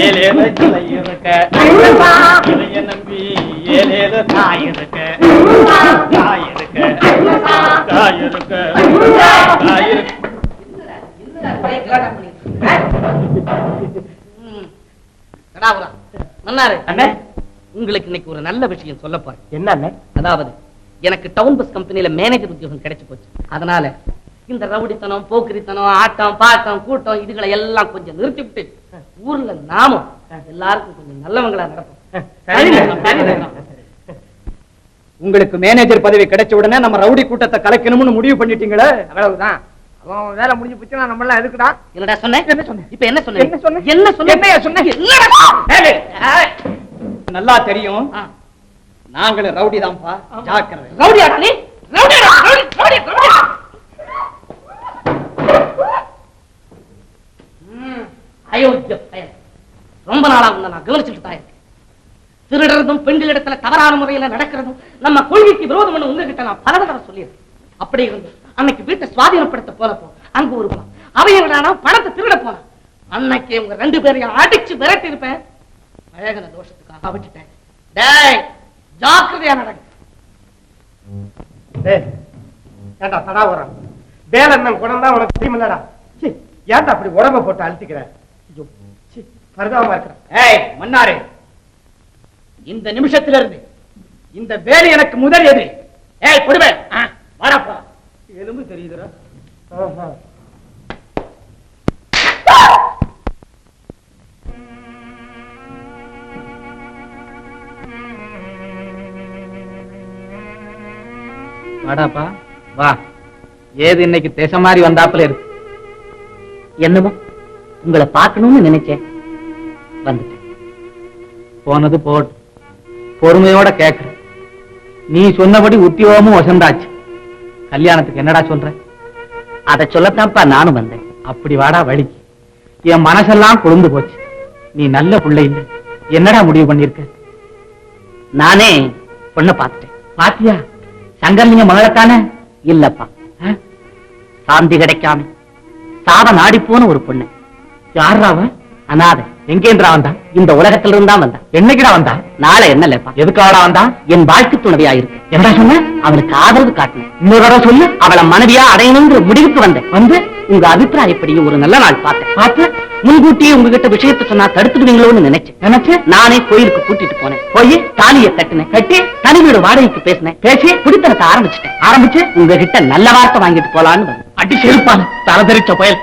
ஏலேல கிளை இருக்க இளைய நம்பி ஏலேல காய் இருக்க காய் இருக்க காய் இருக்க காய் இருக்க. உங்களுக்கு இன்னைக்கு ஒரு நல்ல விஷயம் சொல்ல போறேன். என்ன? அதாவது எனக்கு டவுன் பஸ் கம்பெனியில மேனேஜர் உத்தியோகம் கிடைச்சு போச்சு. அதனால இந்த ரவுடித்தனம், போக்கிரித்தனம், ஆட்டம், பாட்டம், கூட்டம் இதுகளை எல்லாம் கொஞ்சம் நிறுத்திவிட்டு ஊர்ல நாமும் எல்லாருக்கும் கொஞ்சம் நல்லவங்களா நடப்போம். உங்களுக்கு மேனேஜர் பதவி கிடைச்ச உடனே நம்ம ரவுடி கூட்டத்தை கலைக்கணும்னு முடிவு பண்ணிட்டீங்களே, அவ்வளவுதான். அவன் வேலை முடிஞ்சு போச்சுன்னா நம்ம எல்லாம் எதுக்குடா? என்னடா சொன்னேன்? என்ன சொன்னேன்? இப்ப என்ன சொன்னேன்? என்ன சொன்னேன்? என்ன சொன்னேன்? நல்லா தெரியும், நாங்களும் ரவுடி தான்ப்பா. ஜாக்கிரதை. ரவுடியா நீ? ரவுடியா? ரவுடி. ரொம்ப நாளா உன்னை நான் கவனிச்சுட்டு தான் இருக்கேன். திருடுறதும் பெண்களிடத்துல தவறான முறையில நடக்கிறதும் நம்ம கொள்கைக்கு விரோதம் உங்ககிட்ட நான் பல தடவை சொல்லியிருக்கேன். அப்படி இருந்து அன்னைக்கு வீட்டை சுவாதீனப்படுத்த போனப்போ அங்க ஒரு அவையோட பணத்தை திருட போனேன். அன்னைக்கு உங்க 2 பேரையும் அடிச்சு விரட்டி இருப்பேன். அழகன தோஷத்துக்காக விட்டுட்டேன். டேய், ஜாக்கிரதையா நடங்க. ஏண்டா தடாவரம், வேலண்ணன் குணம் தான் உனக்கு தெரியுமில்லடா. ஏன்டா அப்படி உடம்ப போட்டு அழுத்திக்கிற? பரிதாபமா இருக்கிற. ஏய் மன்னாரே, இந்த நிமிஷத்துல இருந்து இந்த வேலை எனக்கு முதல் எதிரி. ஏய் கொடுவே, வாடா. எலும்பு தெரியுதுடா. வாடாப்பா வா. ஏது இன்னைக்கு தேச மாதிரி வந்தாப்புல இருக்கு. என்னமோ உங்களை பார்க்கணும்னு நினைச்சேன், வந்துட்டேன். போனது போட்டு பொறுமையோட கேட்கிறேன். நீ சொன்னபடி உத்தியோகமும் வசந்தாச்சு. கல்யாணத்துக்கு என்னடா சொல்ற? அதை சொல்லத்தான்ப்பா நானும் வந்தேன். அப்படி வாடா வழிக்கு. என் மனசெல்லாம் குளிர்ந்து போச்சு. நீ நல்ல பிள்ளை இல்லை. என்னடா முடிவு பண்ணிருக்க? நானே பொண்ணை பார்த்துட்டேன். பாத்தியா? சங்கர்லிங்க மகளத்தானே? இல்லப்பா, சாந்தி கிடைக்காம சாவ நாடி போன ஒரு பொண்ணு. யாராவ? அனாதை. எங்கேன்றா வந்தா? இந்த உலகத்துல இருந்தா வந்தா. என்னைக்குடா வந்தா? நாளை. என்னல்லப்பா? எதுக்காடா வந்தா? என் வாழ்க்கை துணைவியா இருக்கு. என்ன சொன்ன? அவளுக்கு ஆதரவு காட்டினேன். இன்னொரு தடவை சொல்லு. அவளை மனைவியா அடையணுங்கிற முடிவுக்கு வந்தேன். வந்து உங்க அபிப்பிராயப்படியும் ஒரு நல்ல நாள் பார்த்தேன். பார்த்து முன்கூட்டியே உங்ககிட்ட விஷயத்தை சொன்னா தடுத்துடுவீங்களோன்னு நினைச்சேன். நானே கோயிலுக்கு கூட்டிட்டு போனேன். போய் தாலியை கட்டினேன். கட்டி தனி வீடு வாடகைக்கு பேசினேன். பேசி குடித்தனத்தை ஆரம்பிச்சு உங்ககிட்ட நல்ல வார்த்தை வாங்கிட்டு போலான்னு வந்து. அடி செருப்பான தரதரிச்ச பயல்,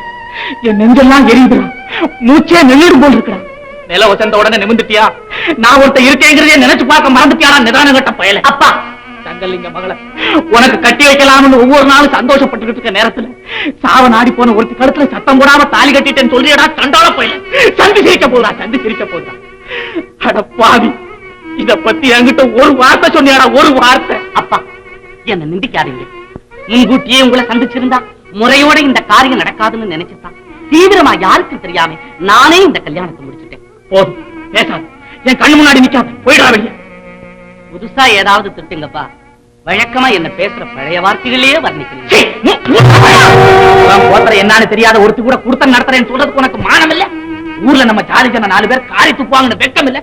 என் நெஞ்செல்லாம் எரியுதுடா. மூச்சே நெல்லிடும் போல் இருக்கிறான். நில வசந்த உடனே நிமிந்துட்டியா? நான் ஒருத்த இருக்கேங்கிறதே நினைச்சு பார்க்க மறந்துட்டியாடா நிதான கட்ட பயல. அப்பா, சங்கலிங்க மகளை உனக்கு கட்டி வைக்கலாம்னு ஒவ்வொரு நாளும் சந்தோஷப்பட்டுக்கிட்டு இருக்க நேரத்துல சாவ நாடி போன ஒருத்தி கழுத்துல சத்தம் போடாம தாலி கட்டிட்டேன்னு சொல்றியடா சண்டாள பயல. சந்தி சிரிக்க போதா. அட பாவி, இத பத்தி என்கிட்ட ஒரு வார்த்தை சொன்னியாடா? ஒரு வார்த்தை. அப்பா, என்ன நிந்திக்காதீங்க. முன்கூட்டியே உங்களை சந்திச்சிருந்தா முறையோட இந்த காரியம் நடக்காதுன்னு நினைச்சுதான் தீவிரமா யாருக்கும் தெரியாம நானே இந்த கல்யாணத்தை முடிச்சுட்டேன். போதும், பேசாது. என் கண்ணு முன்னாடி நிக்காது. போயிடா வெளிய. புதுசா ஏதாவது திட்டுங்கப்பா. வழக்கமா என்ன பேசுற பழைய வார்த்தைகளையே வர்ணிக்கிறீங்க. என்னன்னு தெரியாத ஒருத்தி கூட குடுத்தம் நடத்துறேன்னு சொல்றதுக்கு உனக்கு மானம் இல்ல? ஊர்ல நம்ம ஜாதி ஜன 4 பேர் காரி துப்பாங்கன்னு வெட்கம் இல்ல?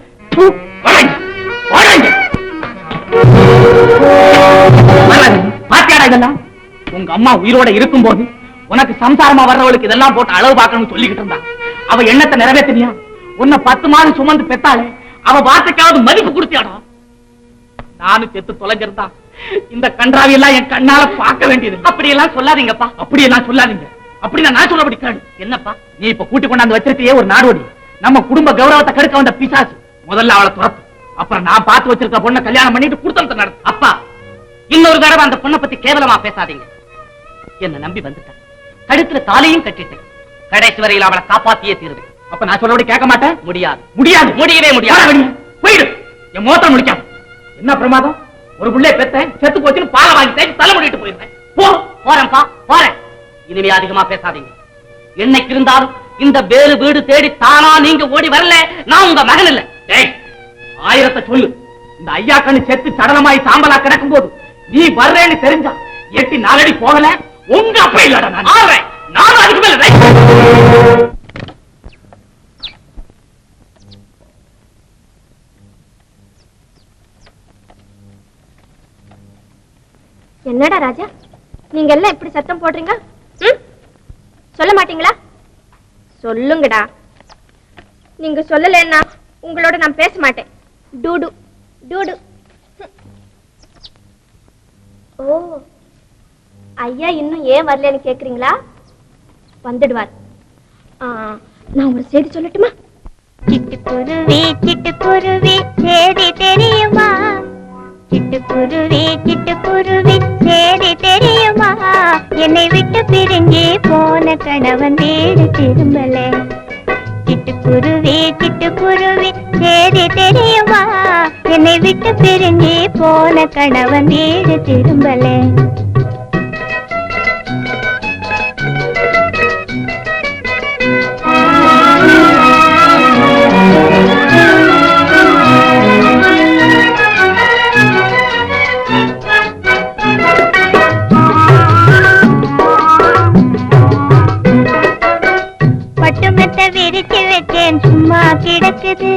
பாத்தியாடா இதெல்லாம்? உங்க அம்மா உயிரோட இருக்கும் போது உனக்கு சம்சாரமா வர்றவளுக்கு இதெல்லாம் போட்டு அளவு பார்க்கணும்னு சொல்லிக்கிட்டு இருந்தா. அவ எண்ணத்தை நிறைவேற்றினியா? உன்னை 10 மாதம் சுமந்து பெத்தாளே, அவ வார்த்தைக்காவது மதிப்பு கொடுத்தியாடா? நானும் செத்து தொலைஞ்சிருந்தா இந்த கன்றாவி எல்லாம் என் கண்ணால பார்க்க வேண்டியது. அப்படியெல்லாம் சொல்லாதீங்கப்பா. அப்படியெல்லாம் சொல்லாதீங்க. அப்படி நான் சொல்லபடி கேளு. என்னப்பா? நீ இப்ப கூட்டி கொண்டாந்து வச்சிருக்கியே ஒரு நாடோடி, நம்ம குடும்ப கௌரவத்தை கெடுக்க வந்த பிசாசு. முதல்ல அவளை துரத்து. அப்புறம் நான் பார்த்து வச்சிருக்க பொண்ணை கல்யாணம் பண்ணிட்டு குடுத்தம் நடத்து. அப்பா, இன்னொரு தடவை அந்த பொண்ணை பத்தி கேவலமா பேசாதீங்க. என்ன நம்பி வந்துட்டேன். கழுத்துல தாலியும் கட்டிட்டேன். கடைசி வரையில் அவளை காப்பாத்தியே தீருவேன். அப்ப நான் சொல்லபடி கேட்க மாட்டேன். முடியாது. முடியவே முடியாது. போயிடு. என் மோத்திரம் முடிக்காது. என்ன பிரமாதம்? ஒரு புள்ளை பெத்தேன், செத்து போச்சுன்னு பாலை வாங்கி தேய்ச்சி தலை முடிட்டு போயிருந்தேன். போறேன்ப்பா, போறேன். இனிமே அதிகமா பேசாதீங்க. என்னைக்கு இருந்தாலும் இந்த வேறு வீடு தேடி தானா நீங்க ஓடி வரல, நான் உங்க மகன் இல்ல. 1000 சொல்லு. இந்த ஐயா கண்ணு செத்து சடலமாய் சாம்பலா கிடக்கும் போது நீ வர்றேன்னு தெரிஞ்சா 8 நாளடி போகல. உங்க அப்பா இல்லடா, நான் அதுக்கு மேல என்னடா ராஜா, நீங்க எல்லாம் இப்படி சத்தம் போடுறீங்க? சொல்ல மாட்டீங்களா? சொல்லுங்கடா. நீங்க சொல்லலன்னா உங்களோட நான் பேச மாட்டேன். Dude dude. ஓ, ஐயா இன்னும் ஏன் வரலன்னு கேக்குறீங்களா? வந்துடுவார். நான் ஒரு செய்தி சொல்லட்டுமா? சிட்டுக்குருவி சிட்டுக்குருவி சேதி தெரியுமா? சிட்டுக்குருவி சிட்டுக்குருவி சேதி தெரியுமா? என்னை விட்டு பிரிஞ்சு போன கணவன் வீடு திரும்பல. சிட்டுக்குருவி சிட்டுக்குருவி சேதி தெரியுமா? என்னை விட்டு பிரிஞ்சு போன கணவன் வீடு திரும்பல. விரிச்சு வச்சேன் சும்மா கிடக்குது.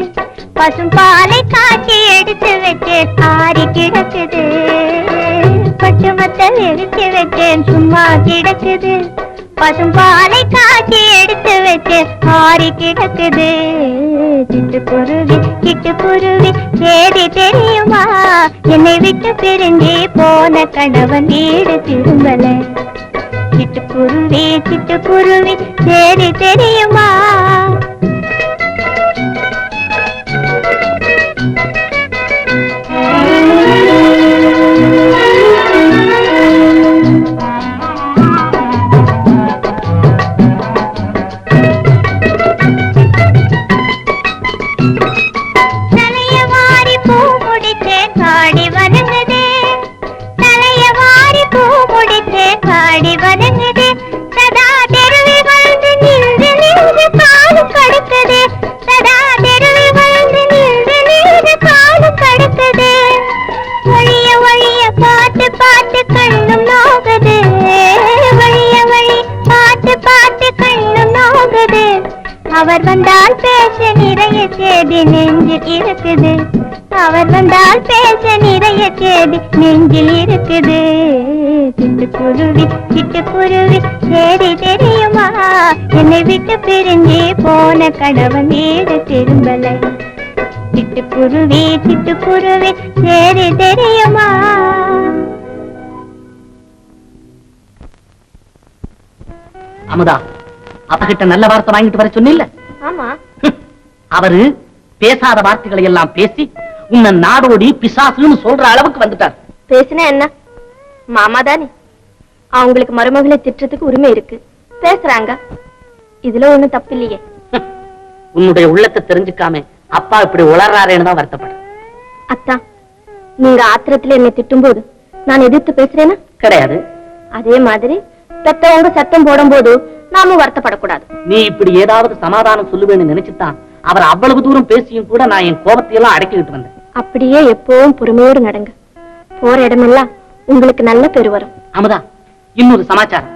பசும் பாலை காய்ச்சி எடுத்து வச்சேன் ஆறி கிடக்குது. பட்டுமத்தை விரிச்சு வச்சேன் சும்மா கிடக்குது. பசும் பாலை காய்ச்சி எடுத்து வச்சேன் ஆறி கிடக்குது. சிட்டுக்குருவி சிட்டுக்குருவி சேதி தெரியுமா? என்னை விட்டு பிரிஞ்சு போன கணவன் வீடு திரும்பல. சிட்டுக்குருவி சிட்டுக்குருவி சேதி தெரியுமா? அவர் வந்தால் பேச நிறைய சேதி நெஞ்சில் இருக்குது. அவர் வந்தால் பேச நிறைய சேதி நெஞ்சில் இருக்குது. சிட்டுக்குருவி சிட்டுக்குருவி சேதி தெரியுமா? என்னை விட்டு பிரிஞ்சு போன கணவன் வீடு திரும்பலை. சிட்டுக்குருவி சிட்டுக்குருவி சேதி தெரியுமா? அமுதா, அவகிட்ட நல்ல வார்த்தை வாங்கிட்டு வர சொன்னில்ல? ஆமா. அவரு பேசாத வார்த்தைகளை எல்லாம் பேசி உன்னை நாடோடி பிசாசுன்னு சொல்ற அளவுக்கு வந்துட்டார். பேசினா என்ன, மாமா தானே. அவங்களுக்கு மருமகளை திட்டத்துக்கு உரிமை இருக்கு, பேசுறாங்க. இதுல ஒண்ணும் தப்பு இல்லையே. உன்னுடைய உள்ளத்தை தெரிஞ்சுக்காம அப்பா இப்படி உளறாரேன்னு தான் வருத்தப்படும். அத்தா, நீங்க ஆத்திரத்துல என்னை திட்டும் போது நான் எதிர்த்து பேசுறேன்னா? கிடையாது. அதே மாதிரி பெத்தவங்க சத்தம் போடும் போது நாமும் வருத்தப்படக்கூடாது. நீ இப்படி ஏதாவது சமாதானம் சொல்லுவேன்னு நினைச்சுதான் அவர் அவ்வளவு தூரம் பேசியும் கூட நான் என் கோபத்தையெல்லாம் அடக்கிக்கிட்டு வந்தேன். அப்படியே எப்பவும் பொறுமையோடு நடங்க. போற இடமெல்லாம் உங்களுக்கு நல்ல பேரு வரும். அமுதா, இன்னொரு சமாச்சாரம்.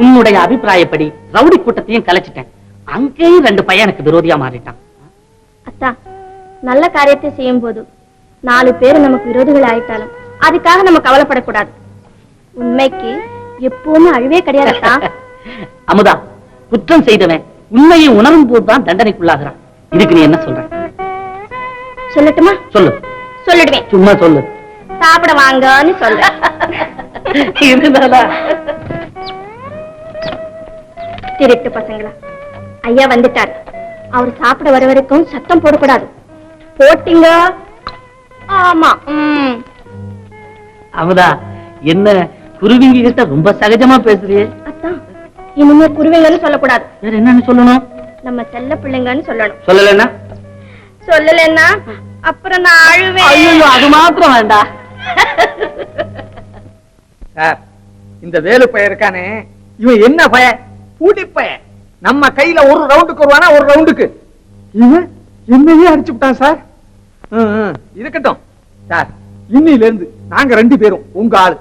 உன்னுடைய அபிப்பிராயப்படி ரவுடி கூட்டத்தையும் கலைச்சிட்டேன். அங்கேயும் 2 பையன் எனக்கு விரோதியா மாறிட்டான். அத்தா, நல்ல காரியத்தை செய்யும் போது 4 பேர் நமக்கு விரோதிகள் ஆயிட்டாலும் அதுக்காக நம்ம கவலைப்படக்கூடாது. உண்மைக்கு எப்பவுமே அழிவே கிடையாதுதா. அமுதா, குற்றம் செய்தவன் உண்மையை உணரும் போதுதான் தண்டனைக்குள்ளாகிறான். இதுக்கு நீ என்ன சொல்ற? சொல்லட்டுமா? சொல்லு. சொல்லிடுவேன். சும்மா சொல்லு. சாப்பிட வாங்கன்னு சொல்ற. திருட்டு பசங்களா, ஐயா வந்துட்டாரு. அவர் சாப்பிட வர வரைக்கும் சத்தம் போடக்கூடாது. போட்டீங்க? ஆமா. அமுதா, என்ன குருவிங்க கிட்ட ரொம்ப சகஜமா பேசுறியே? அத்தான், இனிமே குருவிங்கன்னு சொல்லக்கூடாது. வேற என்னன்னு சொல்லணும்? நம்ம செல்ல பிள்ளைங்கன்னு சொல்லணும். சொல்லலன்னா? சொல்லலன்னா அப்புறம் நான் அழுவேன். ஐயோ, அது மாத்திரம் வேண்டாம். சார், இந்த வேலு பையன் இருக்கானே, இவன் என்ன பையன்? பூட்டி பையன். நம்ம கையில ஒரு ரவுண்டுக்கு வருவானா, ஒரு ரவுண்டுக்கு இவன் என்னையே அடிச்சு விட்டான் சார். இருக்கட்டும் சார், இன்னில இருந்து நாங்க 2 பேரும் உங்க ஆளு.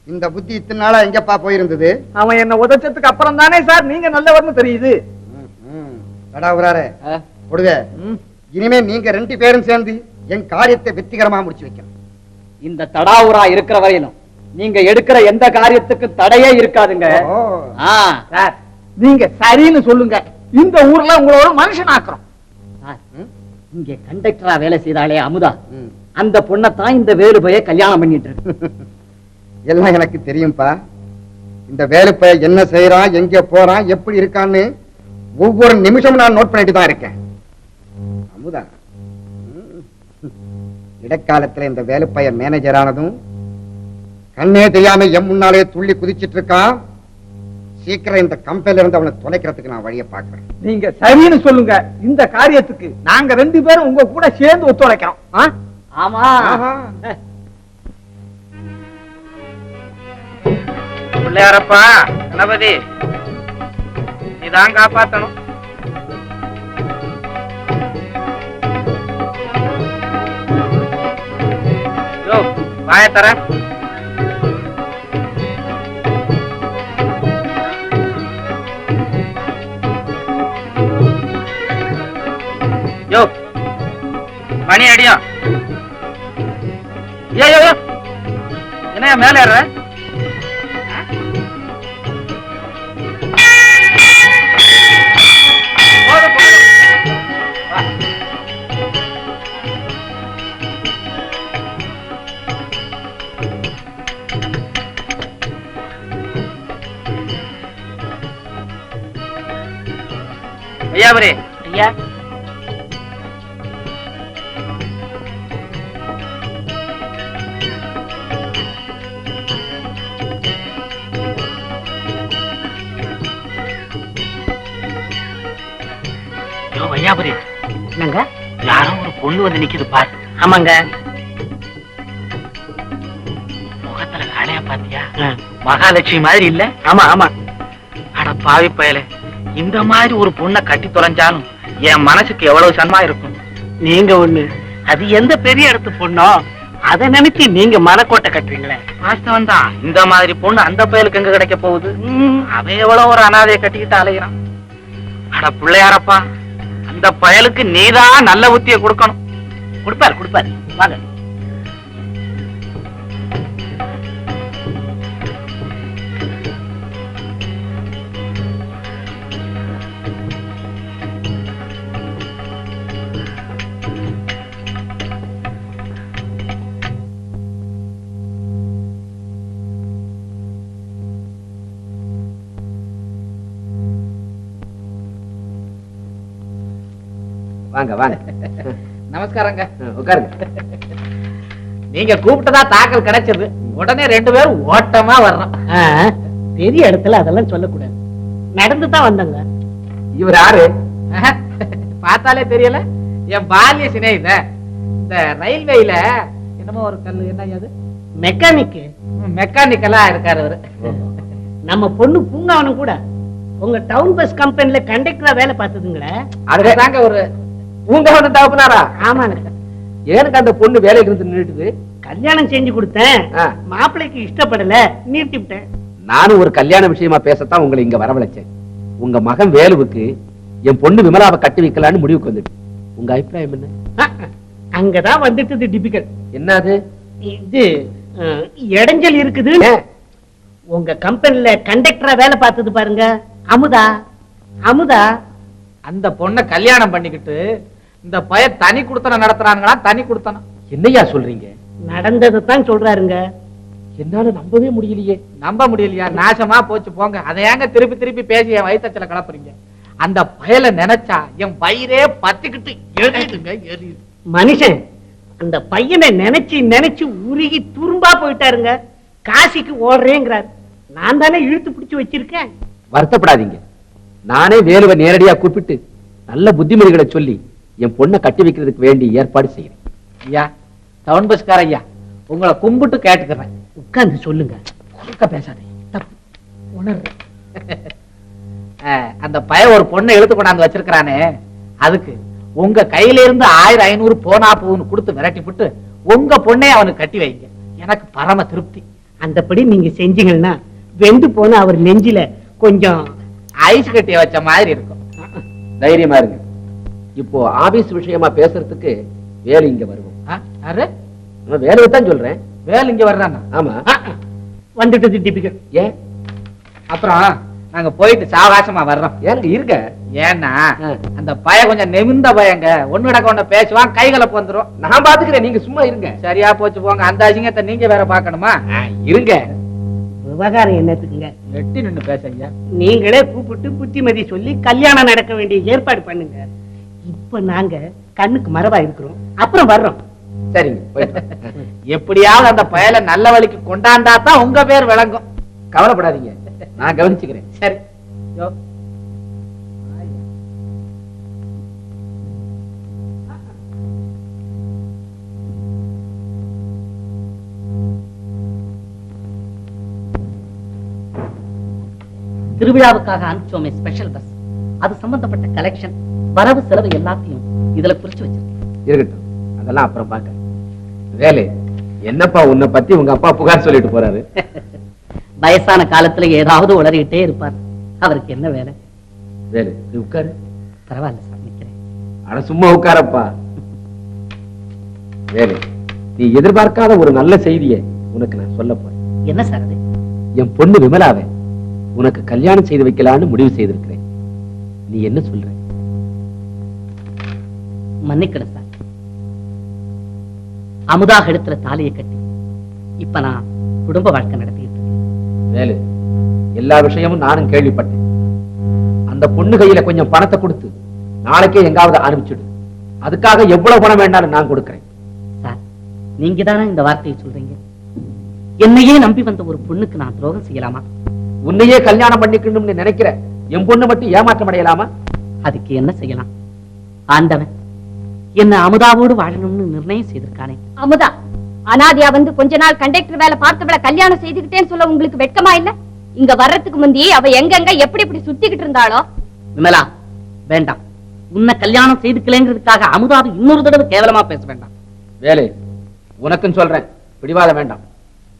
இந்த புத்தி இத்தனை நாளா எங்கப்பா போயிருந்தது? அவன் என்ன உதச்சதுக்கு அப்புறம் தானே சார் நீங்க நல்லவர்னு தெரியுது. கொடுவே, இனிமே நீங்க 2 பேரும் சேர்ந்து என் காரியத்தை வெற்றிகரமா முடிச்சு வைக்கணும். இந்த தடாவுரா இருக்கிற வரையிலும் நீங்க எடுக்கிற எந்த காரியத்துக்கு தடையே இருக்காதுங்க. சார் நீங்க சரின்னு சொல்லுங்க. இந்த ஊர்ல உங்களோட மனுஷன் ஆக்குறோம். இங்க கண்டக்டரா வேலை செய்தாலே அமுதா, அந்த பொண்ணத்தான் இந்த வேலுபைய கல்யாணம் பண்ணிட்டு இருக்கு. எல்லாம் எனக்கு தெரியும்பா. இந்த வேலுப்பைய என்ன செய்யறான், எங்க போறான், எப்படி இருக்கான்னு ஒவ்வொரு நிமிஷமும் நான் நோட் பண்ணிட்டு தான் இருக்கேன். அமுதா, இடைக்காலத்துல இந்த வேலுப்பைய மேனேஜர் ஆனதும் கண்ணே தெரியாம எம் முன்னாலே துள்ளி குதிச்சிட்டு இருக்கான். சீக்கிரம் இந்த கம்பெனில இருந்து அவனை தொலைக்கிறதுக்கு நான் வழியை பாக்குறேன். நீங்க சரின்னு சொல்லுங்க. இந்த காரியத்துக்கு நாங்க 2 பேரும் உங்க கூட சேர்ந்து ஒத்துழைக்கிறோம். ஆமா. பிள்ளையாரப்பா, கணபதி, நீதான் காப்பாத்தணும். வாய தர. யோ மணி அடியா. ஏ என்ன மேல ஏற? ஐயாவரே, ஐயா வையாபுரி, என்னங்க யாரும் ஒரு பொண்ணு வந்து நிக்குது பாரு. ஆமாங்க. முகத்துல காளையா பாத்தியா? மகாலட்சுமி மாதிரி இல்ல? ஆமா ஆமா. அட பாவி பயலே, இந்த மாதிரி ஒரு பொண்ணை கட்டி தொலைஞ்சாலும் என் மனசுக்கு எவ்வளவு சன்மா இருக்கும். நீங்க ஒண்ணு, அது எந்த பெரிய இடத்து பொண்ணோ அதை நினைச்சு நீங்க மனக்கோட்டை கட்டுறீங்களே. வாஸ்தவம் தான். இந்த மாதிரி பொண்ணு அந்த பயலுக்கு எங்க கிடைக்க போகுது? அவன் எவ்வளவு ஒரு அனாதையை கட்டிக்கிட்டு அலைகிறான். அட பிள்ளையாரப்பா, அந்த பயலுக்கு நீதான் நல்ல புத்தியை கொடுக்கணும். கொடுப்பாரு. வாங்க. வாங்க வாங்க. நமஸ்காரங்க. உட்காருங்க. நீங்க கூப்பிட்டதா தாக்கல் கிடைச்சது. உடனே 2 பேரும் ஓட்டமா வர்றோம். பெரிய இடத்துல அதெல்லாம் சொல்லக்கூடாது. நடந்துதான் வந்தாங்க. இவர் யாரு? பார்த்தாலே தெரியல. என் பால்ய சிநேகித. இந்த ரயில்வேல என்னமோ ஒரு கல்லு, என்ன அது, மெக்கானிக்கலா இருக்காரு அவரு. நம்ம பொண்ணு பூங்காவனும் கூட உங்க டவுன் பஸ் கம்பெனில கண்டக்டரா வேலை பார்த்ததுங்களே. அதுதாங்க ஒரு பூங்காவனம் தகப்பனாரா? ஆமாங்க. எனக்கு அந்த பொண்ணு வேலைக்கு இருந்து நின்றுட்டுது. கல்யாணம் செஞ்சு கொடுத்தேன். மாப்பிள்ளைக்கு இஷ்டப்படல, நீட்டிவிட்டேன். நானும் ஒரு கல்யாண விஷயமா பேசத்தான் உங்களை இங்க வரவழைச்சேன். உங்க மகன் வேலுவுக்கு என் பொண்ணு விமலாவை கட்டி வைக்கலான்னு முடிவுக்கு வந்துட்டு. உங்க அபிப்பிராயம் என்ன? அங்கதான் வந்துட்டு டிபிக்கல். என்னது இது? இடைஞ்சல் இருக்குது. உங்க கம்பெனில கண்டக்டரா வேலை பார்த்தது பாருங்க, அமுதா. அந்த பொண்ணை கல்யாணம் பண்ணிக்கிட்டு இந்த பய தனி குடுத்தனம் நடத்துறாங்களா? தனி குடுத்தனம். என்னையா சொல்றீங்க? நடந்ததுதான் சொல்றாருங்க. என்னால நம்பவே முடியலையே. நம்ப முடியலையா? நாசமா போச்சு போங்க. அதை ஏங்க திருப்பி பேசி என் வயிற்றுல கலப்புறீங்க? அந்த பயலை நினைச்சா என் வயிறே பத்திக்கிட்டு எரியுது. மனுஷன் அந்த பையனை நினைச்சு உருகி துரும்பா போயிட்டாருங்க. காசிக்கு ஓடுறேங்கிறார். நான் தானே இழுத்து பிடிச்சு வச்சிருக்கேன். வருத்தப்படாதீங்க. நானே வேலுவை நேரடியா கூப்பிட்டு நல்ல புத்திமதிகளை சொல்லி என் பொண்ணை கட்டி வைக்கிறதுக்கு வேண்டி ஏற்பாடு செய்யறேன். ஐயா, டவுன் பஸ்கார ஐயா, உங்களை கும்பிட்டு கேட்டுக்கிறேன். உட்கார்ந்து சொல்லுங்க. குறுக்க பேசாதே, தப்பு உணர்றேன். அந்த பய ஒரு பொண்ணை இழுத்து கொண்டாந்து வச்சிருக்கிறானே, அதுக்கு உங்க கையில இருந்து 1500 போனா போன்னு கொடுத்து விரட்டி விட்டு உங்க பொண்ணே அவனுக்கு கட்டி வைங்க. எனக்கு பரம திருப்தி. அந்தபடி நீங்க செஞ்சீங்கன்னா வெந்து போன அவர் நெஞ்சில கொஞ்சம் ஐஸ் கட்டிய வச்ச மாதிரி இருக்கும். தைரியமா இருங்க. இப்போ ஆபீஸ் விஷயமா பேசுறதுக்கு வேலு இங்க வருவோம். யாரு? வேலுவை தான் சொல்றேன். வேலை இங்க வர்றானா? ஆமா. வந்துட்டு திட்டிப்பிக்க. ஏன்? அப்புறம் நாங்க போயிட்டு சாவகாசமா வர்றோம். ஏங்க இருக்க? ஏன்னா அந்த பய கொஞ்சம் நிமிந்த பயங்க, ஒண்ணுடக்க ஒண்ணு பேசுவான், கைகலப்பு வந்துரும். நான் பாத்துக்கிறேன், நீங்க சும்மா இருங்க. சரியா போச்சு போங்க. அந்த அசிங்கத்தை நீங்க வேற பாக்கணுமா? இருங்க. விவகாரம் என்னத்துக்குங்க? வெட்டி நின்னு பேசுங்க. நீங்களே கூப்பிட்டு புத்திமதி சொல்லி கல்யாணம் நடக்க வேண்டிய ஏற்பாடு பண்ணுங்க. இப்ப நாங்க கண்ணுக்கு மரபா இருக்கிறோம், அப்புறம் வர்றோம். சரிங்க, போயிட்டு எப்படியாவது அந்த பயலை நல்ல வழிக்கு கொண்டாந்தா தான் உங்க பேர் விளங்கும். கவலைப்படாதீங்க, நான் கவனிச்சுக்கிறேன். சரி. யோ. திருவிழாவுக்காக அனுப்பிச்சோமே ஸ்பெஷல் பஸ், அது சம்பந்தப்பட்ட கலெக்ஷன், வரவு செலவு எல்லாத்தையும் இதுல குறிச்சு வச்சிருக்கேன். இருக்கட்டும், அதெல்லாம் அப்புறம் பார்க்க. வேலு, என்னப்பா உன்னை பத்தி உங்க அப்பா புகார் சொல்லிட்டு போறாரு? வயசான காலத்துல ஏதாவது உளறிக்கிட்டே இருப்பார். அவருக்கு என்ன வேலை? வேலு, நீ உட்காரு. பரவாயில்ல சார், நிக்கிறேன். ஆனா சும்மா உட்காரப்பா. வேலு, நீ எதிர்பார்க்காத ஒரு நல்ல செய்தியை உனக்கு நான் சொல்ல போறேன். என்ன சார் அது? என் பொண்ணு விமலாவை உனக்கு கல்யாணம் செய்து வைக்கலான்னு முடிவு செய்திருக்கிறேன். நீ என்ன சொல்ற? மன்னிக்கணும் சார், அமுதாக இடத்துல தாலியை கட்டி இப்ப நான் குடும்ப வாழ்க்கை நடத்திட்டு இருக்கேன். வேலு, எல்லா விஷயமும் நானும் கேள்விப்பட்டேன். அந்த பொண்ணு கையில கொஞ்சம் பணத்தை கொடுத்து நாளைக்கே எங்காவது ஆரம்பிச்சுடு. அதுக்காக எவ்வளவு பணம் வேண்டாலும் நான் கொடுக்கிறேன். சார், நீங்க தானே இந்த வார்த்தையை சொல்றீங்க? என்னையே நம்பி வந்த ஒரு பொண்ணுக்கு நான் துரோகம் செய்யலாமா? உன்னையே கல்யாணம் பண்ணிக்கணும்னு நினைக்கிற என் பொண்ணு மட்டும் ஏமாற்றம் அடையலாமா? அதுக்கு என்ன செய்யலாம்? ஆண்டவன் என்ன அமுதாவோடு வாழணும்னு நிர்ணயம் செய்திருக்கானே. அமுதா அனாதியா வந்து கொஞ்ச நாள் கண்டக்டர் வேலை பார்த்தவள கல்யாணம் செய்துகிட்டேன்னு சொல்ல உங்களுக்கு வெட்கமா இல்ல? இங்க வர்றதுக்கு முந்தி அவ எங்கெங்க எப்படி இப்படி சுத்திக்கிட்டு இருந்தாளோ. விமலா, வேண்டாம். உன்னை கல்யாணம் செய்துக்கலங்கிறதுக்காக அமுதாவை இன்னொரு தடவை கேவலமா பேச வேண்டாம். வேலு, உனக்கும் சொல்றேன், பிடிவாத வேண்டாம்.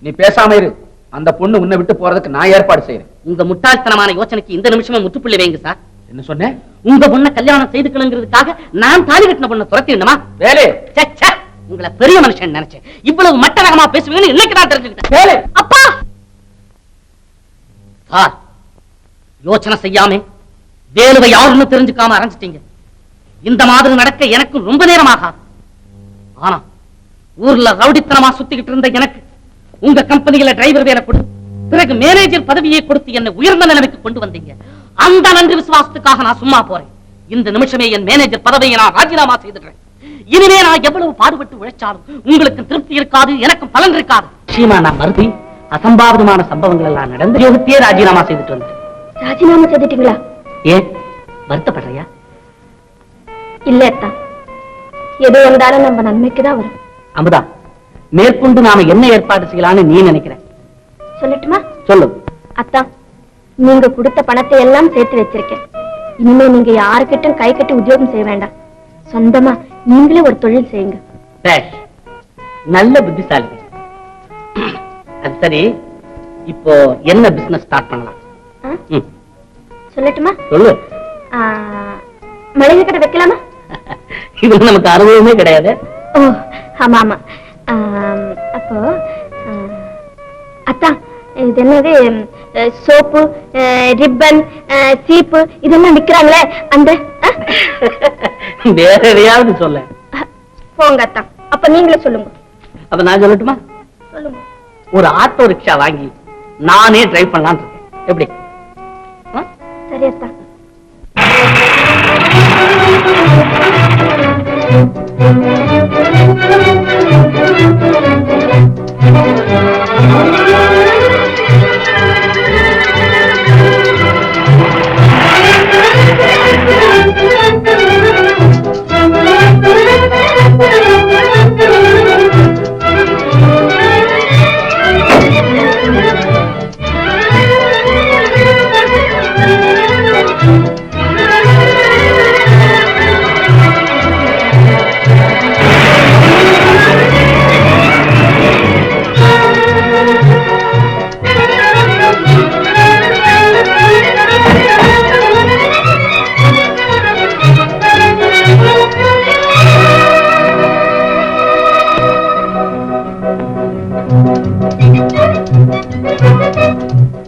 நீ பேசாம இரு. அந்த பொண்ணு உன்னை விட்டு போறதுக்கு நான் ஏற்பாடு செய்யறேன். உங்க முட்டாள்தனமான யோசனைக்கு இந்த நிமிஷமே முற்றுப்புள்ளி வைங்க சார். என்ன சொன்னேன்? உங்க பொண்ணை கல்யாணம் செய்துக்கலங்கிறதுக்காக நான் தாலி கட்டின பொண்ணை துரத்திடணுமா? வேலு, உங்களை பெரிய மனுஷன் நினைச்சேன். இவ்வளவு மட்டரகமா பேசுவீங்கன்னு இன்னைக்கு நான் தெரிஞ்சுக்கிட்டேன். வேலு, அப்பா சார், யோசனை செய்யாம வேலுவை யாருன்னு தெரிஞ்சுக்காம அரைஞ்சிட்டீங்க. இந்த மாதிரி நடக்க எனக்கு ரொம்ப நேரம் ஆகாது. ஆனா ஊர்ல ரவுடித்தனமா சுத்திக்கிட்டு இருந்த எனக்கு உங்க கம்பெனியில டிரைவர் வேலை கொடுத்து பிறகு மேனேஜர் பதவியை கொடுத்து என்னை உயர்ந்த நிலைமைக்கு கொண்டு வந்தீங்க. அந்த நன்றி விசுவாசத்துக்காக நான் சும்மா போறேன். இந்த நிமிஷமே என் மேனேஜர் பதவியை நான் ராஜினாமா செய்துடுறேன். இனிமே நான் எவ்வளவு பாடுபட்டு உழைச்சாலும் உங்களுக்கு திருப்தி இருக்காது, எனக்கு பலன் இருக்காது. சீமா, நான் மறுபடி அசம்பாவிதமான சம்பவங்கள் எல்லாம் நடந்து யோகத்தையே ராஜினாமா செய்துட்டு வந்தேன். ராஜினாமா செய்துட்டீங்களா? ஏன் வருத்தப்படுறியா? இல்ல அத்தா, எது வந்தாலும் நம்ம நன்மைக்குதான் வரும். அமுதா, மேற்கொண்டு நாம என்ன ஏற்பாடு செய்யலாம்னு நீ நினைக்கிற? சொல்லட்டுமா? சொல்லு. அத்தா, நீங்க கொடுத்த பணத்தை எல்லாம் சேர்த்து வச்சிருக்கேன். இனிமே நீங்க யாருக்கிட்டும் கை கட்டி உத்தியோகம் செய்ய வேண்டாம். சொந்தமா நீங்களே ஒரு தொழில் செய்யுங்க. பேஷ், நல்ல புத்திசாலி. அது சரி, இப்போ என்ன பிசினஸ் ஸ்டார்ட் பண்ணலாம்? ம், சொல்லட்டுமா? சொல்லு. மளிகை கடை வைக்கலாமா? இது நமக்கு அனுபவமே கிடையாது. ஓ ஆமா ஆமா. அப்போ அத்தா, இது என்னது, சோப்பு, ரிப்பன், சீப்பு இதெல்லாம் விக்கிறாங்களே, அந்த வேற எதையாவது சொல்ல. போங்க அத்தா. அப்ப நீங்களே சொல்லுங்க. அப்ப நான் சொல்லட்டுமா? சொல்லுங்க. ஒரு ஆட்டோ ரிக்ஷா வாங்கி நானே டிரைவ் பண்ணலாம் இருக்கேன். எப்படி? சரி அத்தா.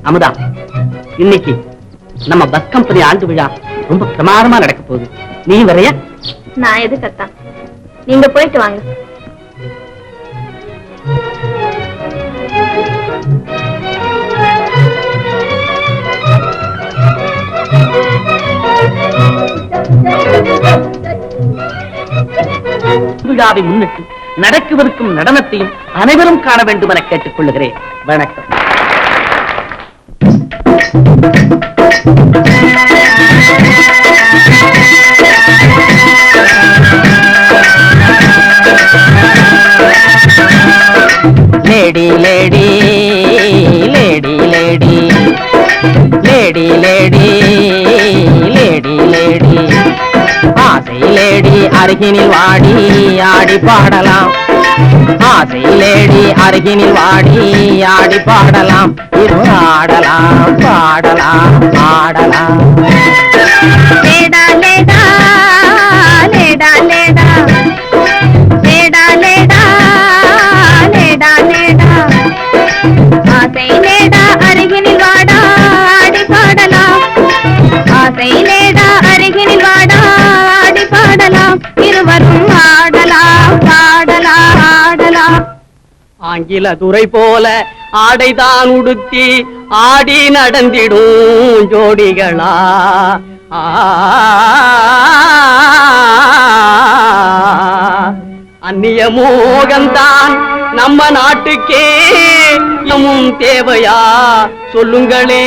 அமுதா, இன்னைக்கு நம்ம பஸ் கம்பெனி ஆண்டு விழா ரொம்ப பிரமாதமா நடக்க போகுது. நீ வரைய? நான் எது கத்தா, நீங்க போயிட்டு வாங்க. விழாவை முன்னிட்டு நடக்கவிருக்கும் நடனத்தையும் அனைவரும் காண வேண்டும் என கேட்டுக் கொள்ளுகிறேன். வணக்கம். Lady lady lady lady lady lady lady lady ஆசை லேடி அருகினில் வாடி ஆடி பாடலாம். ஆசை லேடி அருகினில் வாடி ஆடி பாடலாம். இது ஆடலாம் பாடலாம் ஆடலாம். லேடா லேடா லேடா லேடா லேடா லேடா லேடா லேடா ஆசை லேடா அருகினில் வாடா ஆடி பாடலாம். ஆசை லேடா அருகினில் வாடா ஆடி பாடலாம். இருவரும் ஆடலாம் பாடலாம் ஆடலாம். ஆங்கில துறை போல ஆடைதான் உடுத்தி ஆடி நடந்திடும் ஜோடிகளா. அந்நிய மோகம்தான் நம்ம நாட்டுக்கே இன்னமும் தேவையா சொல்லுங்களே.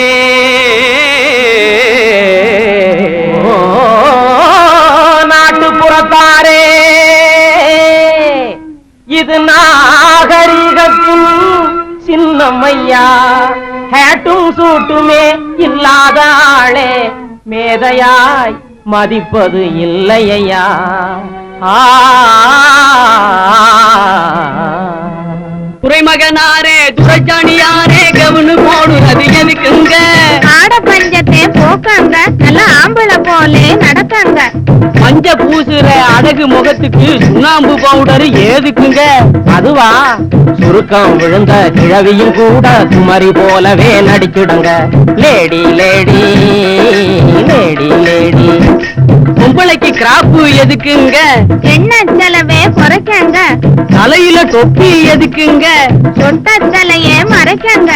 நாட்டுப்புறத்தாரே, இது நாகரிகத்தின் சின்னம்மையா. ஹேட்டும் சூட்டுமே இல்லாத ஆளே மேதையாய் மதிப்பது இல்லையா. துறைமகனாரே துரைஜானியாரே கவுனு போடுறது எதுக்குங்க? ஆட பஞ்சத்தை போக்காங்க, நல்ல ஆம்பளை போலே நடக்காங்க. மஞ்ச பூசுற அழகு முகத்துக்கு சுண்ணாம்பு பவுடர் ஏதுக்குங்க? அதுவா, சுருக்கம் விழுந்த கிழவியும் கூட குமரி போலவே நடிச்சுடுங்க. Lady lady lady lady. பொம்பளைக்கு கிராப்பு எதுக்குங்க? எண்ணெய் செலவே குறைக்காங்க. தலையில தொப்பி எதுக்குங்க? சொட்ட தலையே மறைக்காங்க.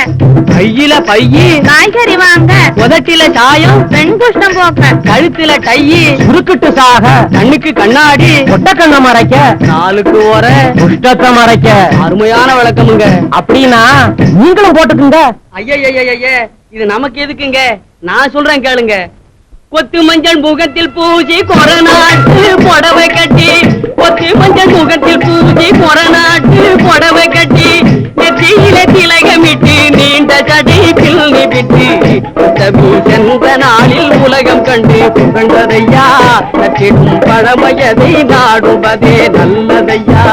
கையில பையி, காய்கறி வாங்க. உதட்டில சாயம், பெண் குஷ்டம் போக்க. கழுத்துல டையி, சுருக்கிட்டு சாக, கண்ணுக்கு கண்ணாடி, ஒட்ட கண்ண மறைக்க, நாளுக்கு ஒர குஷ்டத்தை மறைக்க. அருமையான விளக்கமுங்க. அப்படின்னா நீங்களும் போட்டுக்குங்க. ஐய, இது நமக்கு எதுக்குங்க? நான் சொல்றேன் கேளுங்க. கொத்து மஞ்சள் முகத்தில் பூசி கொரநாட்டு புடவை கட்டி, கொத்து மஞ்சள் முகத்தில் பூசி கொரநாட்டு புடவை கட்டி, நெத்தியில திலகமிட்டு நீண்ட ஜடை கிள்ளி விட்டு உத்தமி சென்ற நாளில் உலகம் கண்டு புகழ்ந்ததையா. நச்சிடும் பழமையதை நாடுவதே நல்லதையா.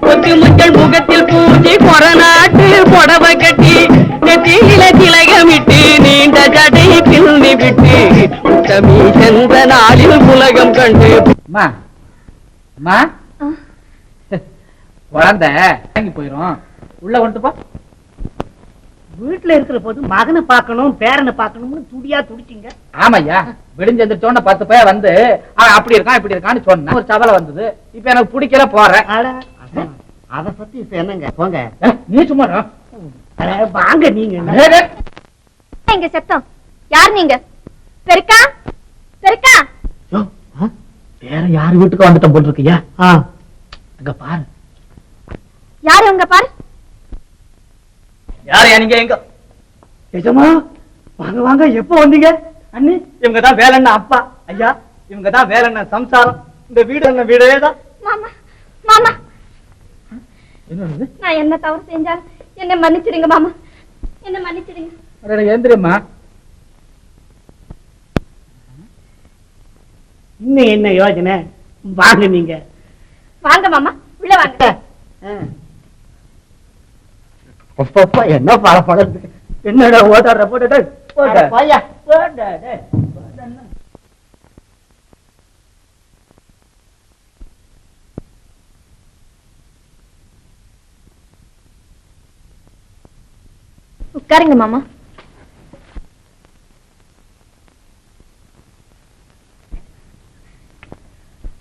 கொத்து மஞ்சள் முகத்தில் பூசி கொரநாட்டு புடவை கட்டி, நெத்தியில திலகமிட்டு நீண்ட ஜடை கிள்ளி விட்டு உத்தமி சென்ற நாளில் உலகம் கண்டு. அம்மா அம்மா, குழந்தை வாங்கி போயிரும், உள்ள வந்துட்டு போ. வீட்டுல இருக்கிற போது மகனை பார்க்கணும் பேரனை பார்க்கணும்னு துடியா துடிச்சிங்க. ஆமையா, விடிஞ்சு எந்திரிச்சோன்னு 10 பேர் வந்து அப்படி இருக்கான் இப்படி இருக்கான்னு சொன்ன ஒரு சபலை வந்தது. இப்ப எனக்கு பிடிக்கல போறேன். அத பத்தி இப்ப என்னங்க? போங்க, நீ சும்மா இரு. வாங்க நீங்க. இங்க சத்தம். யார் நீங்க? பெருக்கா பெருக்கா. வேற யாரு வீட்டுக்கு வந்துட்ட போல் இருக்கியா? அங்க பாரு. யாரு உங்க பாரு? யாரையா நீங்க? எங்க எஜமா, வாங்க வாங்க. எப்ப வந்தீங்க? அண்ணி, இவங்கதான் வேலண்ண அப்பா. ஐயா, இவங்கதான் வேலண்ண சம்சாரம். இந்த வீடு என்ன வீடே தான். மாமா மாமா, என்ன நான் என்ன தவறு செஞ்சாலும் என்ன மன்னிச்சிடுங்க மாமா, என்ன மன்னிச்சிடுங்க. எந்திரம்மா. இன்னும் என்ன யோசனை? வாங்க நீங்க. வாங்க மாமா, உள்ள வாங்க. என்ன பல படம் என்னடா ஓட்டாடுற போட்டு உட்காருங்க மாமா.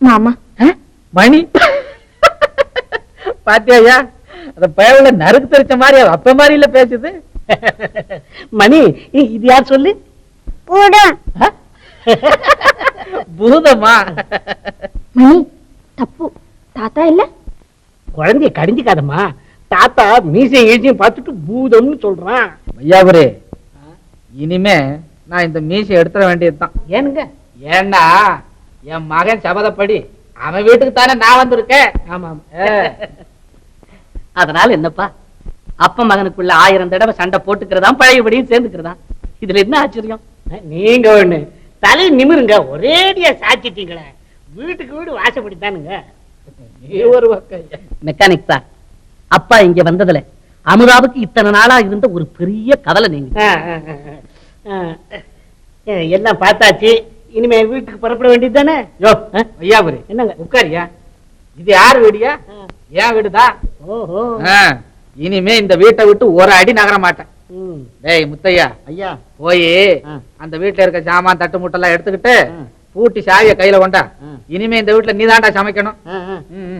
மாமா மணி பாத்தியா அந்த பயவுல நறுக்கு தெரிச்ச மாதிரி அவ அப்ப மாதிரி இல்ல பேசுது. மணி இது யார் சொல்லு? பூதமா? மணி தப்பு, தாத்தா இல்ல. குழந்தைய கடிஞ்சுக்காதம்மா. தாத்தா மீசையும் எழுச்சியும் பார்த்துட்டு பூதம்னு சொல்றான். ஐயாபுரே, இனிமே நான் இந்த மீசை எடுத்துட வேண்டியதுதான். ஏனுங்க? ஏன்னா என் மகன் சபதப்படி அவன் வீட்டுக்கு தானே நான் வந்திருக்கேன். ஆமா. அதனால என்னப்பா, அப்ப மகனுக்குள்ள 1000 தடவை சண்டை போட்டுக்கிறதா பழையபடியும் சேர்ந்துக்கிறதா. இதுல என்ன ஆச்சரியம்? நீங்க ஒண்ணு தலை நிமிருங்க, ஒரேடியா சாச்சிட்டீங்களே. வீட்டுக்கு வீடு வாசப்படித்தானுங்க. மெக்கானிக் சார், அப்பா இங்க வந்ததுல அமுதாவுக்கு இத்தனை நாளா இருந்த ஒரு பெரிய கவலை நீங்க. எல்லாம் பார்த்தாச்சு, இனிமே வீட்டுக்கு புறப்பட வேண்டியது தானே. ஐயாபுரே, என்னங்க உட்காரியா? இது யார் வீடியா? ஏன் வீடுதான். ஓஹோ. இனிமே இந்த வீட்டை விட்டு ஒரு அடி நகர மாட்டேன். டேய் முத்தையா, ஐயா போய் அந்த வீட்டுல இருக்க சாமான் தட்டு முட்டெல்லாம் எடுத்துக்கிட்டு பூட்டி சாவிய கையில கொண்டா. இனிமே இந்த வீட்டுல நீதாண்டா சமைக்கணும்.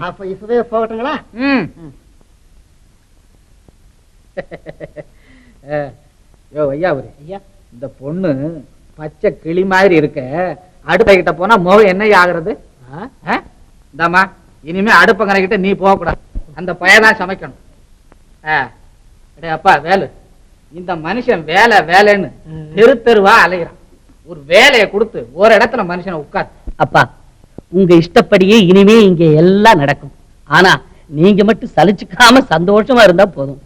அப்ப இப்பவே போகட்டுங்களா? யோ ஐயாபுரே, இந்த பொண்ணு பச்சை கிளி மாதிரி இருக்க, அடுப்ப கிட்ட போனா முகம் என்ன ஆகுறது? இந்தாமா, இனிமே அடுப்பங்கரை கிட்ட நீ போக கூடாது. அந்த பையதான் சமைக்கணும். அப்பா வேலு, இந்த மனுஷன் வேலை வேலைன்னு தெரு தெருவா அலைகிறான். ஒரு வேலையை கொடுத்து ஒரு இடத்துல மனுஷனை உட்கார். அப்பா, உங்க இஷ்டப்படியே இனிமே இங்க எல்லாம் நடக்கும். ஆனா நீங்க மட்டும் சலிச்சுக்காம சந்தோஷமா இருந்தா போதும்.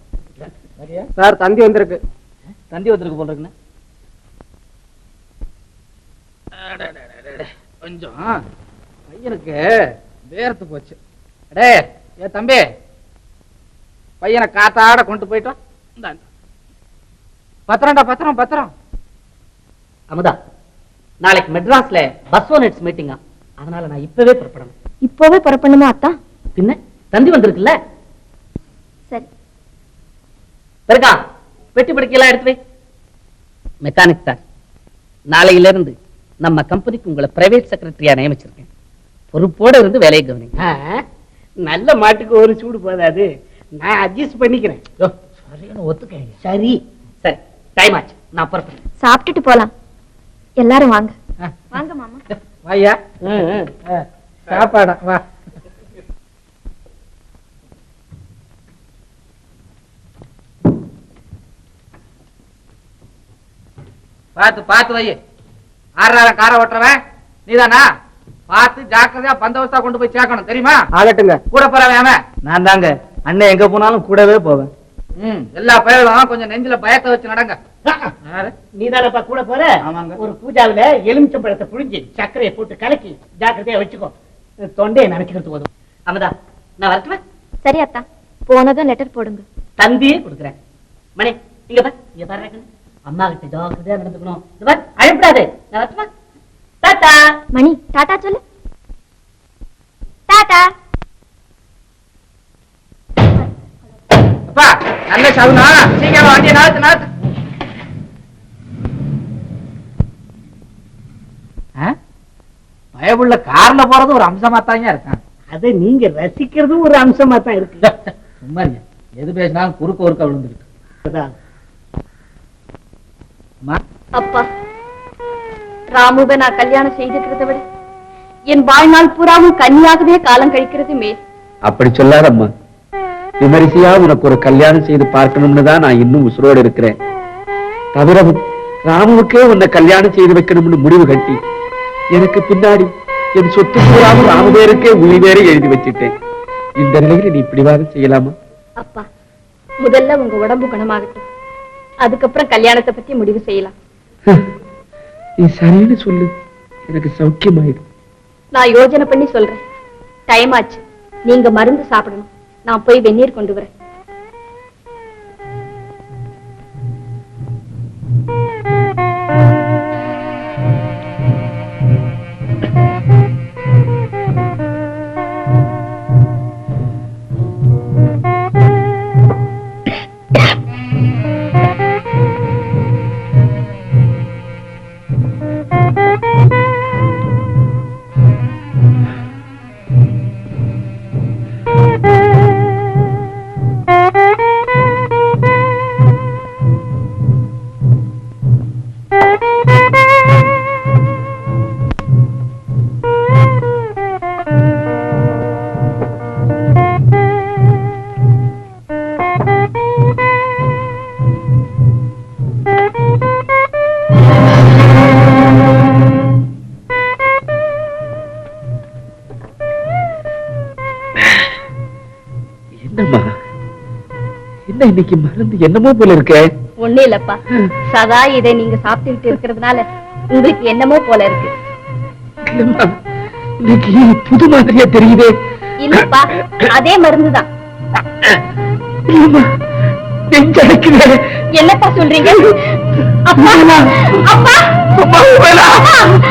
சார், தந்தி வந்திருக்கு. தந்தி வந்திருக்கு போல இருக்குண்ணே. கொஞ்சம் பையனுக்கு வேர்த்து போச்சு. அடே ஏ தம்பி, பையனை காத்தாட கொண்டு போயிட்டோம். பத்திரம்டா, பத்திரம் பத்திரம். அமுதா, நாளைக்கு மெட்ராஸ்ல பஸ்வோனெட்ஸ் மீட்டிங்கா, அதனால நான் இப்பவே புறப்படணும். இப்பவே புறப்படணுமா அத்தா? பின்ன தந்தி வந்திருக்குல்ல. சரி. பெருக்கா, பெட்டி படுக்கையெல்லாம் எடுத்து வை. மெக்கானிக் சார், நாளையில இருந்து நம்ம கம்பெனிக்கு உங்களை பிரைவேட் செக்ரட்டரியா நியமிச்சிருக்கேன். பொறுப்போட இருந்து வேலையை கவனிங்க. நல்ல மாட்டுக்கு ஒரு சூடு போதாது, நான் அட்ஜஸ்ட் பண்ணிக்கிறேன். ஒத்துக்க. சரி சரி, டைம் ஆச்சு, நான் புறப்படுறேன். சாப்பிட்டுட்டு போலாம். எல்லாரும் வாங்க. வாங்க மாமா. வாயா, சாப்பாடா வா. பார்த்து பார்த்து வை. ஆறாயிரம் காரை ஓட்டுறவன் நீதானா? பார்த்து ஜாக்கிரதையா பந்தோபஸ்தா கொண்டு போய் சேர்க்கணும், தெரியுமா? ஆகட்டுங்க. கூட போறவன் நான் தாங்க. அண்ணன் எங்க போனாலும் கூடவே போவேன். எல்லா பயலும் கொஞ்சம் நெஞ்சில பயத்தை வச்சு நடங்க. நீதானப்பா கூட போற? ஆமாங்க. ஒரு பூஜாவில எலுமிச்சம்பழத்தை புழிஞ்சு சர்க்கரையை போட்டு கலக்கி ஜாக்கிரதையா வச்சுக்கோ. தொண்டையை நினைச்சுக்கிறது போதும். அமதா, நான் வரட்டுமா? சரி அத்தா, போனதும் லெட்டர் போடுங்க. தந்தியே கொடுக்குறேன். மணி, இங்க பாரு, இங்க பாரு. அம்மா கிட்ட ஜாக்கிரதையா நடந்துக்கணும். அழைப்படாது. நான் வரட்டுமா? டாடா. மணி, டாடா சொல்லு. டாடா. அப்பா, நல்ல சவுனா, சீக்கிரம் வண்டியை நாத்து நாத்து. பயவுள்ள கார்ல போறது ஒரு அம்சமா தாங்க இருக்கான். அதை நீங்க ரசிக்கிறது ஒரு அம்சமா தான் இருக்கு. சும்மா எது பேசினாலும் குறுக்க ஒருக்க விழுந்துருக்கு. அப்பா, ராமுவை நான் கல்யாணம் செய்துக்கிறத விட என் வாழ்நாள் பூராவும் கன்னியாகவே காலம் கழிக்கிறது மேல். அப்படி சொல்லாதம்மா. விமரிசையா உனக்கு ஒரு கல்யாணம் செய்து பார்க்கணும்னு தான் நான் இன்னும் உசுரோடு இருக்கிறேன். தவிரவும் ராமுவுக்கே உன்னை கல்யாணம் செய்து வைக்கணும்னு முடிவு கட்டி எனக்கு பின்னாடி என் சொத்து பூராவும் ராமு பேருக்கே உயிர் வேற எழுதி வச்சுட்டேன். இந்த நிலையில நீ இப்படிவாக செய்யலாமா? அப்பா, முதல்ல உங்க உடம்பு குணமாகட்டும், அதுக்கப்புறம் கல்யாணத்தை பத்தி முடிவு செய்யலாம். நீ சரின்னு சொல்லு, எனக்கு சௌக்கியமாயிடும். நான் யோசனை பண்ணி சொல்றேன். டைம் ஆச்சு, நீங்க மருந்து சாப்பிடணும். நான் போய் வெந்நீர் கொண்டு வரேன். என்னம்மா என்ன இன்னைக்கு மருந்து என்னமோ போல இருக்க? ஒண்ணு இல்லப்பா, சதா இதை நீங்க சாப்பிட்டுக்கிட்டு இருக்கிறதுனால உங்களுக்கு என்னமோ போல இருக்கு. இல்லம்மா, இன்னைக்கு புது மாதிரியா தெரியுதே. இல்லப்பா, அதே மருந்துதான். இல்லம்மா, நெஞ்சடைக்குதே. என்னப்பா சொல்றீங்க? அப்பா, அப்பா, அம்மா, வேணாம்.